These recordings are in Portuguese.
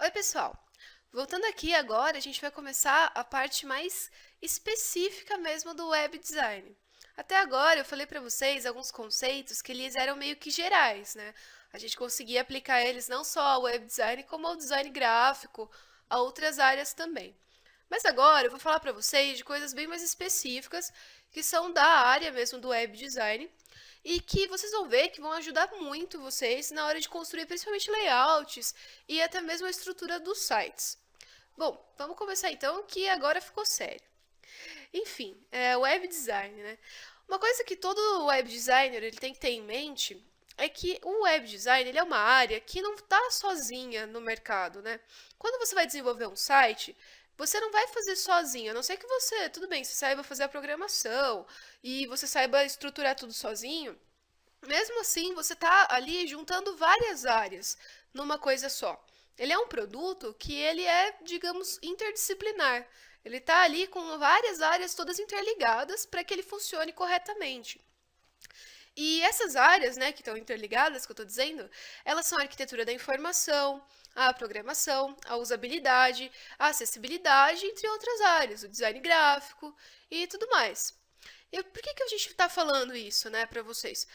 Oi, pessoal! Voltando aqui agora, a gente vai começar a parte mais específica mesmo do web design. Até agora eu falei para vocês alguns conceitos que eles eram meio que gerais, né? A gente conseguia aplicar eles não só ao web design, como ao design gráfico, a outras áreas também. Mas agora eu vou falar para vocês de coisas bem mais específicas, que são da área mesmo do web design, e que vocês vão ver que vão ajudar muito vocês na hora de construir principalmente layouts e até mesmo a estrutura dos sites. Bom, vamos começar então, que agora ficou sério. Enfim, web design, né? Uma coisa que todo web designer ele tem que ter em mente é que o web design ele é uma área que não está sozinha no mercado, né? Quando você vai desenvolver um site, você não vai fazer sozinho, a não ser que você, tudo bem, você saiba fazer a programação e você saiba estruturar tudo sozinho. Mesmo assim, você está ali juntando várias áreas numa coisa só. Ele é um produto que ele é, digamos, interdisciplinar. Ele está ali com várias áreas todas interligadas para que ele funcione corretamente. E essas áreas, né, que estão interligadas, que eu estou dizendo, elas são a arquitetura da informação, a programação, a usabilidade, a acessibilidade, entre outras áreas, o design gráfico e tudo mais. E por que a gente está falando isso, né, para vocês?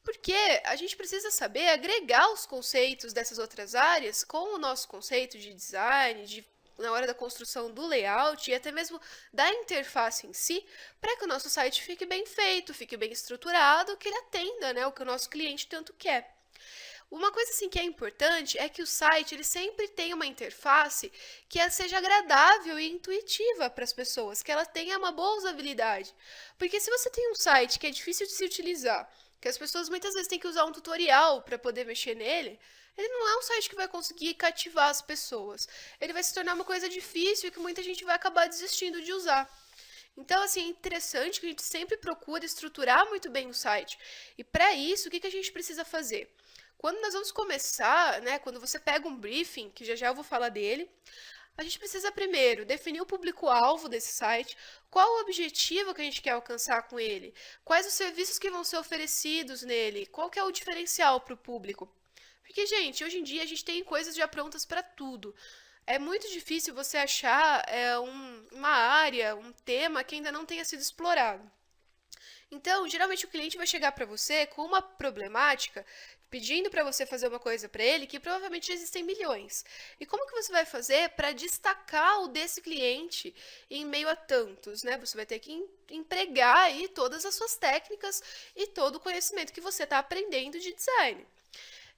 Porque a gente precisa saber agregar os conceitos dessas outras áreas com o nosso conceito de design, na hora da construção do layout e até mesmo da interface em si, para que o nosso site fique bem feito, fique bem estruturado, que ele atenda, né, o que o nosso cliente tanto quer. Uma coisa assim que é importante é que o site ele sempre tenha uma interface que seja agradável e intuitiva para as pessoas, que ela tenha uma boa usabilidade. Porque se você tem um site que é difícil de se utilizar, que as pessoas muitas vezes têm que usar um tutorial para poder mexer nele, ele não é um site que vai conseguir cativar as pessoas. Ele vai se tornar uma coisa difícil e que muita gente vai acabar desistindo de usar. Então, assim, é interessante que a gente sempre procure estruturar muito bem o site. E para isso, o que a gente precisa fazer? Quando nós vamos começar, né, quando você pega um briefing, que já já eu vou falar dele, a gente precisa primeiro definir o público-alvo desse site, qual o objetivo que a gente quer alcançar com ele, quais os serviços que vão ser oferecidos nele, qual que é o diferencial para o público. Porque, gente, hoje em dia a gente tem coisas já prontas para tudo. É muito difícil você achar uma área, um tema que ainda não tenha sido explorado. Então, geralmente o cliente vai chegar para você com uma problemática, pedindo para você fazer uma coisa para ele que provavelmente existem milhões. E como que você vai fazer para destacar o desse cliente em meio a tantos, né? Você vai ter que empregar aí todas as suas técnicas e todo o conhecimento que você está aprendendo de design.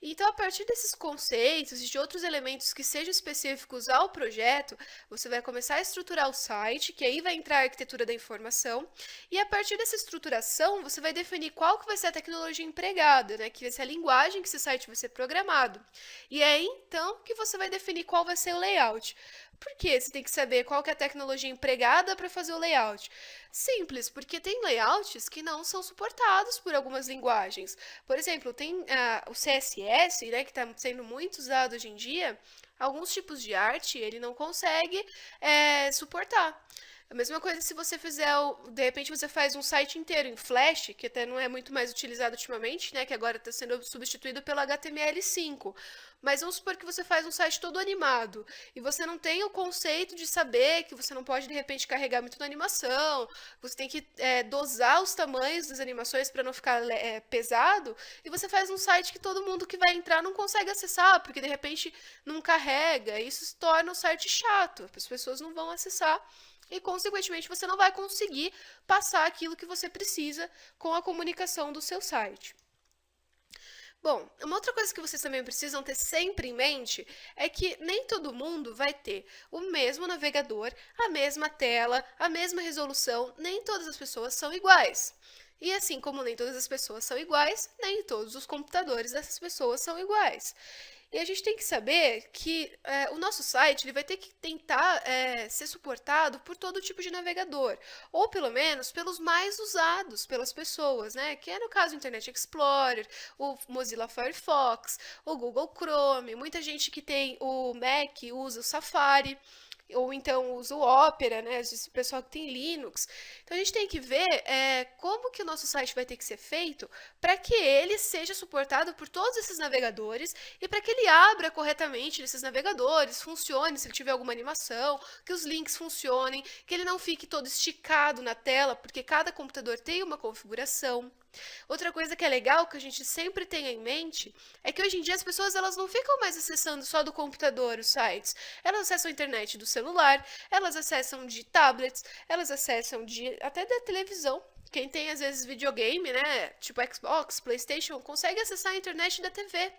Então, a partir desses conceitos e de outros elementos que sejam específicos ao projeto, você vai começar a estruturar o site, que aí vai entrar a arquitetura da informação, e a partir dessa estruturação, você vai definir qual que vai ser a tecnologia empregada, né, que vai ser a linguagem que esse site vai ser programado. E é aí, então, que você vai definir qual vai ser o layout. Por que você tem que saber qual que é a tecnologia empregada para fazer o layout? Simples, porque tem layouts que não são suportados por algumas linguagens. Por exemplo, tem o CSS, né, que está sendo muito usado hoje em dia, alguns tipos de arte ele não consegue suportar. A mesma coisa se você fizer, de repente você faz um site inteiro em Flash, que até não é muito mais utilizado ultimamente, né, que agora está sendo substituído pelo HTML5. Mas vamos supor que você faz um site todo animado e você não tem o conceito de saber que você não pode de repente carregar muito na animação, você tem que dosar os tamanhos das animações para não ficar pesado, e você faz um site que todo mundo que vai entrar não consegue acessar, porque de repente não carrega, e isso se torna um site chato, as pessoas não vão acessar e, consequentemente, você não vai conseguir passar aquilo que você precisa com a comunicação do seu site. Bom, uma outra coisa que vocês também precisam ter sempre em mente é que nem todo mundo vai ter o mesmo navegador, a mesma tela, a mesma resolução, nem todas as pessoas são iguais. E assim como nem todas as pessoas são iguais, nem todos os computadores dessas pessoas são iguais. E a gente tem que saber que o nosso site ele vai ter que tentar ser suportado por todo tipo de navegador, ou pelo menos pelos mais usados pelas pessoas, né? Que é no caso o Internet Explorer, o Mozilla Firefox, o Google Chrome. Muita gente que tem o Mac usa o Safari. ou então usa o Opera, né? Esse pessoal que tem Linux. Então a gente tem que ver como que o nosso site vai ter que ser feito para que ele seja suportado por todos esses navegadores e para que ele abra corretamente nesses navegadores, funcione se ele tiver alguma animação, que os links funcionem, que ele não fique todo esticado na tela, porque cada computador tem uma configuração. Outra coisa que é legal, que a gente sempre tem em mente, é que hoje em dia as pessoas elas não ficam mais acessando só do computador os sites. Elas acessam a internet do celular, elas acessam de tablets, elas acessam até da televisão. Quem tem, às vezes, videogame, né? Tipo Xbox, PlayStation, consegue acessar a internet da TV.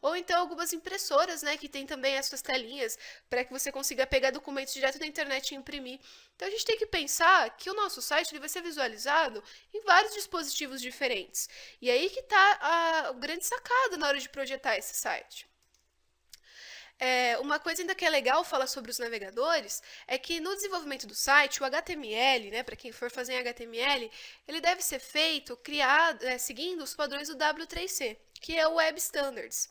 Ou então algumas impressoras, né? Que tem também essas telinhas para que você consiga pegar documentos direto da internet e imprimir. Então a gente tem que pensar que o nosso site ele vai ser visualizado em vários dispositivos diferentes. E aí que está o grande sacada na hora de projetar esse site. Uma coisa ainda que é legal falar sobre os navegadores é que no desenvolvimento do site, o HTML, né, para quem for fazer em HTML, ele deve ser feito, criado, seguindo os padrões do W3C, que é o Web Standards.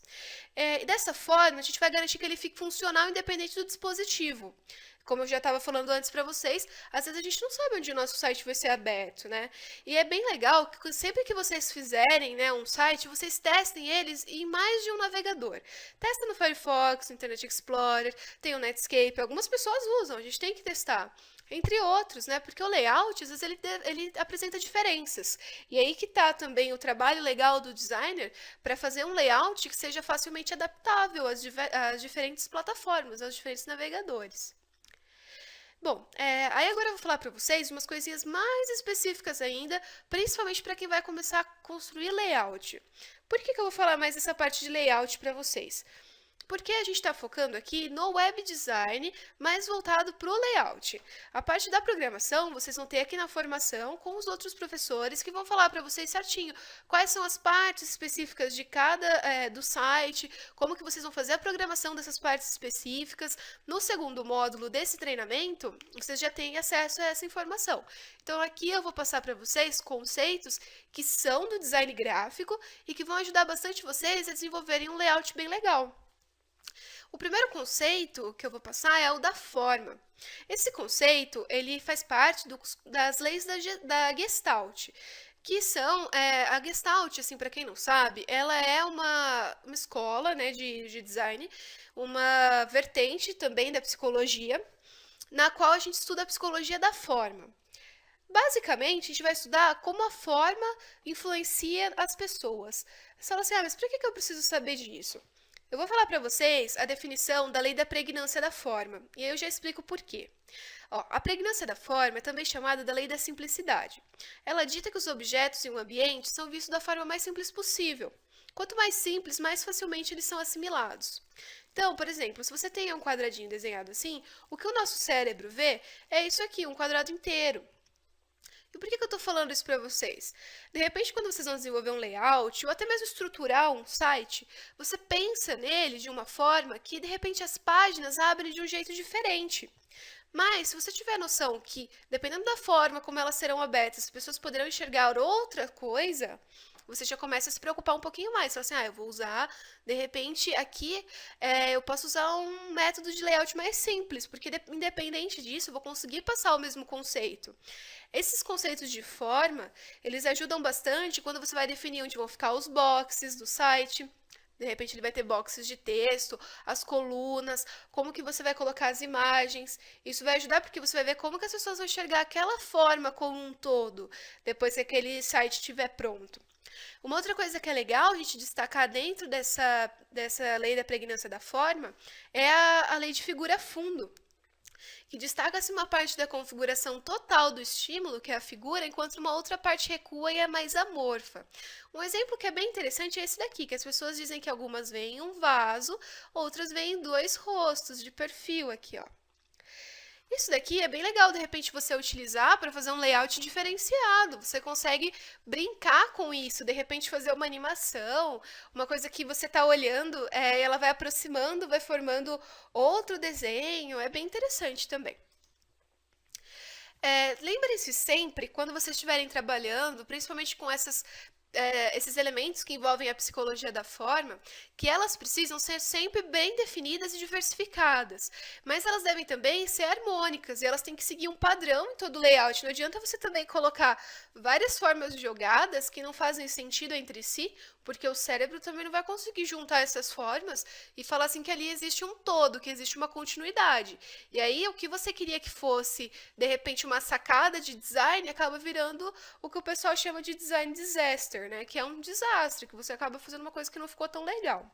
E dessa forma, a gente vai garantir que ele fique funcional independente do dispositivo. Como eu já estava falando antes para vocês, às vezes a gente não sabe onde o nosso site vai ser aberto, né? E é bem legal que sempre que vocês fizerem, né, um site, vocês testem eles em mais de um navegador. Testa no Firefox, no Internet Explorer, tem o Netscape, algumas pessoas usam, a gente tem que testar. Entre outros, né? Porque o layout, às vezes, ele apresenta diferenças. E aí que está também o trabalho legal do designer para fazer um layout que seja facilmente adaptável às diferentes plataformas, aos diferentes navegadores. Bom, aí agora eu vou falar para vocês umas coisinhas mais específicas ainda, principalmente para quem vai começar a construir layout. Por que eu vou falar mais dessa parte de layout para vocês? Porque a gente está focando aqui no web design, mais voltado para o layout. A parte da programação, vocês vão ter aqui na formação com os outros professores que vão falar para vocês certinho quais são as partes específicas de cada do site, como que vocês vão fazer a programação dessas partes específicas. No segundo módulo desse treinamento, vocês já têm acesso a essa informação. Então aqui eu vou passar para vocês conceitos que são do design gráfico e que vão ajudar bastante vocês a desenvolverem um layout bem legal. O primeiro conceito que eu vou passar é o da forma. Esse conceito, ele faz parte das leis da Gestalt, que são, a Gestalt, assim, para quem não sabe, ela é uma escola, né, de design, uma vertente também da psicologia, na qual a gente estuda a psicologia da forma. Basicamente, a gente vai estudar como a forma influencia as pessoas. Você fala assim, mas por que eu preciso saber disso? Eu vou falar para vocês a definição da lei da pregnância da forma, e aí eu já explico por quê. A pregnância da forma é também chamada da lei da simplicidade. Ela dita que os objetos em um ambiente são vistos da forma mais simples possível. Quanto mais simples, mais facilmente eles são assimilados. Então, por exemplo, se você tem um quadradinho desenhado assim, o que o nosso cérebro vê é isso aqui, um quadrado inteiro. E por que eu estou falando isso para vocês? De repente, quando vocês vão desenvolver um layout ou até mesmo estruturar um site, você pensa nele de uma forma que, de repente, as páginas abrem de um jeito diferente. Mas, se você tiver noção que, dependendo da forma como elas serão abertas, as pessoas poderão enxergar outra coisa, você já começa a se preocupar um pouquinho mais. Você fala assim, eu vou usar, de repente, aqui eu posso usar um método de layout mais simples, porque independente disso, eu vou conseguir passar o mesmo conceito. Esses conceitos de forma, eles ajudam bastante quando você vai definir onde vão ficar os boxes do site. De repente ele vai ter boxes de texto, as colunas, como que você vai colocar as imagens. Isso vai ajudar porque você vai ver como que as pessoas vão enxergar aquela forma como um todo, depois que aquele site estiver pronto. Uma outra coisa que é legal a gente destacar dentro dessa lei da pregnância da forma é a lei de figura fundo, que destaca-se uma parte da configuração total do estímulo, que é a figura, enquanto uma outra parte recua e é mais amorfa. Um exemplo que é bem interessante é esse daqui, que as pessoas dizem que algumas veem um vaso, outras veem dois rostos de perfil aqui, ó. Isso daqui é bem legal, de repente, você utilizar para fazer um layout diferenciado. Você consegue brincar com isso, de repente fazer uma animação, uma coisa que você está olhando, ela vai aproximando, vai formando outro desenho. É bem interessante também. Lembrem-se sempre, quando vocês estiverem trabalhando, principalmente com essas esses elementos que envolvem a psicologia da forma, que elas precisam ser sempre bem definidas e diversificadas, mas elas devem também ser harmônicas e elas têm que seguir um padrão em todo o layout. Não adianta você também colocar várias formas jogadas que não fazem sentido entre si, porque o cérebro também não vai conseguir juntar essas formas e falar assim que ali existe um todo, que existe uma continuidade. E aí o que você queria que fosse, de repente, uma sacada de design, acaba virando o que o pessoal chama de design disaster, né? Que é um desastre, que você acaba fazendo uma coisa que não ficou tão legal.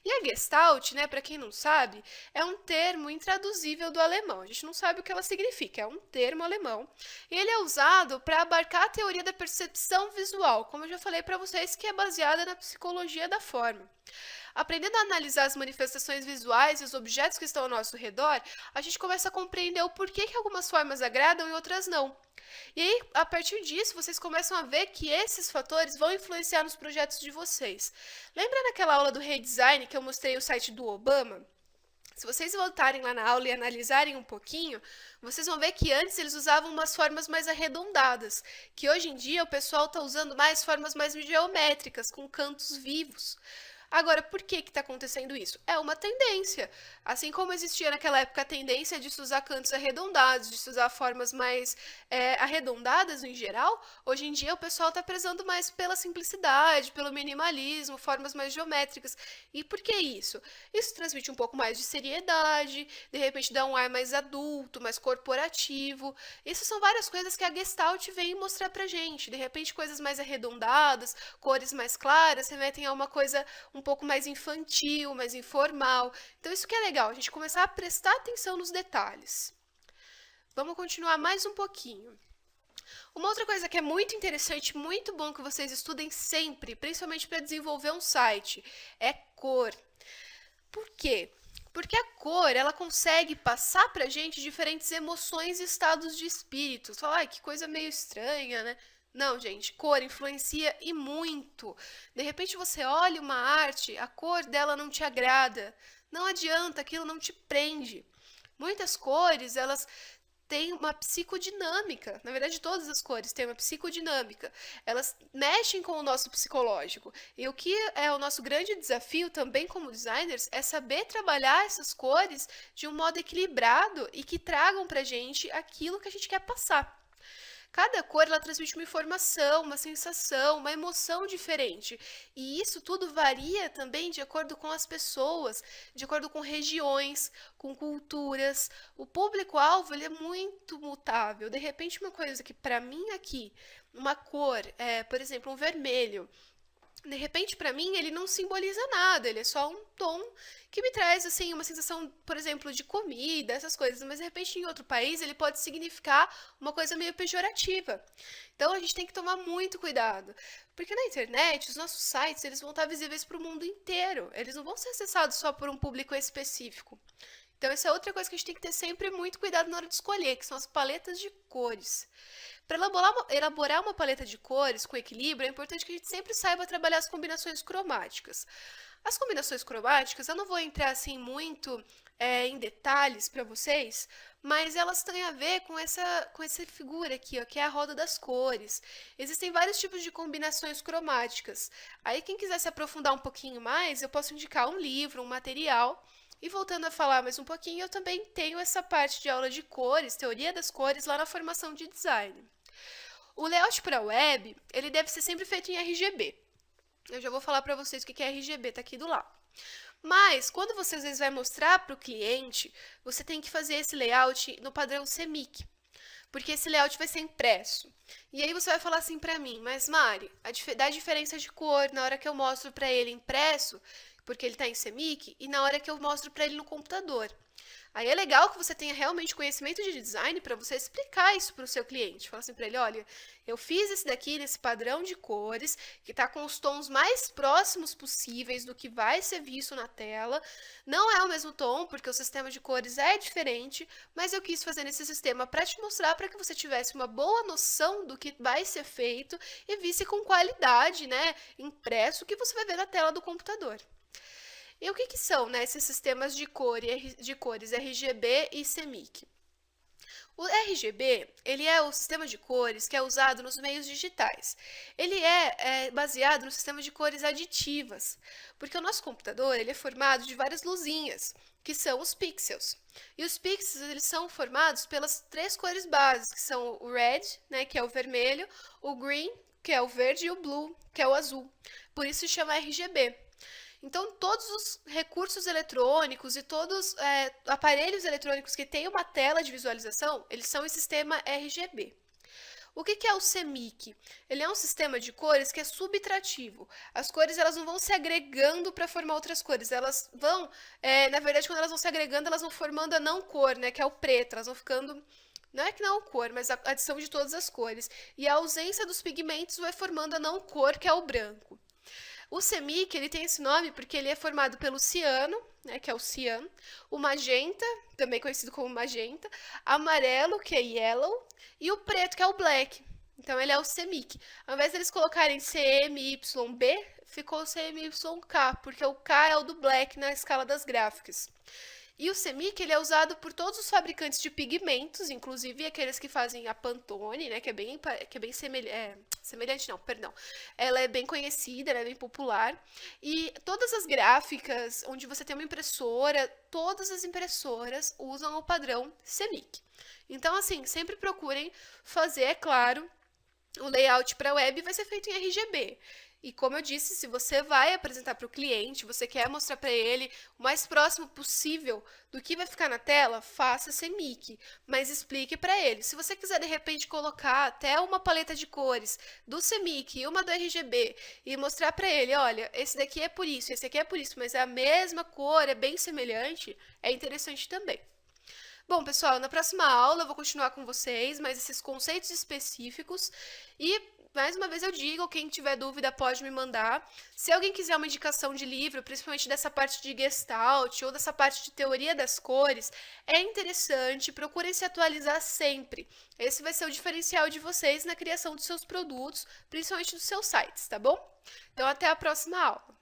E a Gestalt, né, para quem não sabe, é um termo intraduzível do alemão. A gente não sabe o que ela significa, é um termo alemão. E ele é usado para abarcar a teoria da percepção visual, como eu já falei para vocês, que é baseada na psicologia da forma. Aprendendo a analisar as manifestações visuais e os objetos que estão ao nosso redor, a gente começa a compreender o porquê que algumas formas agradam e outras não. E aí, a partir disso, vocês começam a ver que esses fatores vão influenciar nos projetos de vocês. Lembra naquela aula do redesign que eu mostrei o site do Obama? Se vocês voltarem lá na aula e analisarem um pouquinho, vocês vão ver que antes eles usavam umas formas mais arredondadas, que hoje em dia o pessoal está usando mais formas mais geométricas, com cantos vivos. Agora, por que está acontecendo isso? É uma tendência. Assim como existia naquela época a tendência de se usar cantos arredondados, de se usar formas mais arredondadas em geral, hoje em dia o pessoal está prezando mais pela simplicidade, pelo minimalismo, formas mais geométricas. E por que isso? Isso transmite um pouco mais de seriedade, de repente dá um ar mais adulto, mais corporativo. Isso são várias coisas que a Gestalt vem mostrar pra gente. De repente, coisas mais arredondadas, cores mais claras, remetem a uma coisa um pouco mais infantil, mais informal. Então, isso que é legal, a gente começar a prestar atenção nos detalhes. Vamos continuar mais um pouquinho. Uma outra coisa que é muito interessante, muito bom que vocês estudem sempre, principalmente para desenvolver um site, é cor. Por quê? Porque a cor, ela consegue passar pra gente diferentes emoções e estados de espírito. Você fala, ai, que coisa meio estranha, né? Não, gente, cor influencia e muito. De repente você olha uma arte, a cor dela não te agrada. Não adianta, aquilo não te prende. Muitas cores, elas têm uma psicodinâmica. Na verdade, todas as cores têm uma psicodinâmica. Elas mexem com o nosso psicológico. E o que é o nosso grande desafio também como designers é saber trabalhar essas cores de um modo equilibrado e que tragam pra gente aquilo que a gente quer passar. Cada cor ela transmite uma informação, uma sensação, uma emoção diferente. E isso tudo varia também de acordo com as pessoas, de acordo com regiões, com culturas. O público-alvo ele é muito mutável. De repente, uma coisa que para mim aqui, uma cor, por exemplo, um vermelho, de repente, para mim, ele não simboliza nada, ele é só um tom que me traz, assim, uma sensação, por exemplo, de comida, essas coisas. Mas, de repente, em outro país, ele pode significar uma coisa meio pejorativa. Então, a gente tem que tomar muito cuidado. Porque na internet, os nossos sites, eles vão estar visíveis para o mundo inteiro. Eles não vão ser acessados só por um público específico. Então, essa é outra coisa que a gente tem que ter sempre muito cuidado na hora de escolher, que são as paletas de cores. Para elaborar uma paleta de cores com equilíbrio, é importante que a gente sempre saiba trabalhar as combinações cromáticas. As combinações cromáticas, eu não vou entrar assim muito em detalhes para vocês, mas elas têm a ver com essa figura aqui, ó, que é a roda das cores. Existem vários tipos de combinações cromáticas. Aí quem quiser se aprofundar um pouquinho mais, eu posso indicar um livro, um material. E voltando a falar mais um pouquinho, eu também tenho essa parte de aula de cores, teoria das cores, lá na formação de design. O layout para web, ele deve ser sempre feito em RGB. Eu já vou falar para vocês o que é RGB, tá aqui do lado. Mas, quando você às vezes vai mostrar para o cliente, você tem que fazer esse layout no padrão CMYK, porque esse layout vai ser impresso. E aí você vai falar assim para mim, mas Mari, dá diferença de cor na hora que eu mostro para ele impresso, porque ele está em CMYK, e na hora que eu mostro para ele no computador. Aí é legal que você tenha realmente conhecimento de design para você explicar isso para o seu cliente. Fala assim para ele, olha, eu fiz esse daqui nesse padrão de cores, que está com os tons mais próximos possíveis do que vai ser visto na tela. Não é o mesmo tom, porque o sistema de cores é diferente, mas eu quis fazer nesse sistema para te mostrar, para que você tivesse uma boa noção do que vai ser feito e visse com qualidade, né, impresso, o que você vai ver na tela do computador. E o que são, né, esses sistemas de cores RGB e CMYK? O RGB, ele é o sistema de cores que é usado nos meios digitais. Ele é baseado no sistema de cores aditivas, porque o nosso computador ele é formado de várias luzinhas, que são os pixels. E os pixels eles são formados pelas três cores básicas, que são o red, né, que é o vermelho, o green, que é o verde, e o blue, que é o azul. Por isso se chama RGB. Então, todos os recursos eletrônicos e todos aparelhos eletrônicos que têm uma tela de visualização, eles são em sistema RGB. O que é o CMYK? Ele é um sistema de cores que é subtrativo. As cores elas não vão se agregando para formar outras cores. Elas vão, na verdade, quando elas vão se agregando, elas vão formando a não cor, né, que é o preto. Elas vão ficando, não é que não cor, mas a adição de todas as cores. E a ausência dos pigmentos vai formando a não cor, que é o branco. O CMYK, ele tem esse nome porque ele é formado pelo ciano, né, que é o cian, o magenta, também conhecido como magenta, amarelo, que é yellow, e o preto, que é o black. Então, ele é o CMYK. Ao invés deles colocarem CMYB, ficou CMYK, porque o K é o do black na escala das gráficas. E o CMYK ele é usado por todos os fabricantes de pigmentos, inclusive aqueles que fazem a Pantone, né, que é bem semelhante, não, perdão. Ela é bem conhecida, ela é bem popular. E todas as gráficas onde você tem uma impressora, todas as impressoras usam o padrão CMYK. Então, assim, sempre procurem fazer, é claro, o layout para a web vai ser feito em RGB. E como eu disse, se você vai apresentar para o cliente, você quer mostrar para ele o mais próximo possível do que vai ficar na tela, faça CMYK, mas explique para ele. Se você quiser de repente colocar até uma paleta de cores do CMYK e uma do RGB e mostrar para ele, olha, esse daqui é por isso, esse aqui é por isso, mas é a mesma cor, é bem semelhante, é interessante também. Bom, pessoal, na próxima aula eu vou continuar com vocês, mais esses conceitos específicos e mais uma vez eu digo, quem tiver dúvida pode me mandar. Se alguém quiser uma indicação de livro, principalmente dessa parte de Gestalt ou dessa parte de teoria das cores, é interessante, procurem se atualizar sempre. Esse vai ser o diferencial de vocês na criação dos seus produtos, principalmente dos seus sites, tá bom? Então até a próxima aula.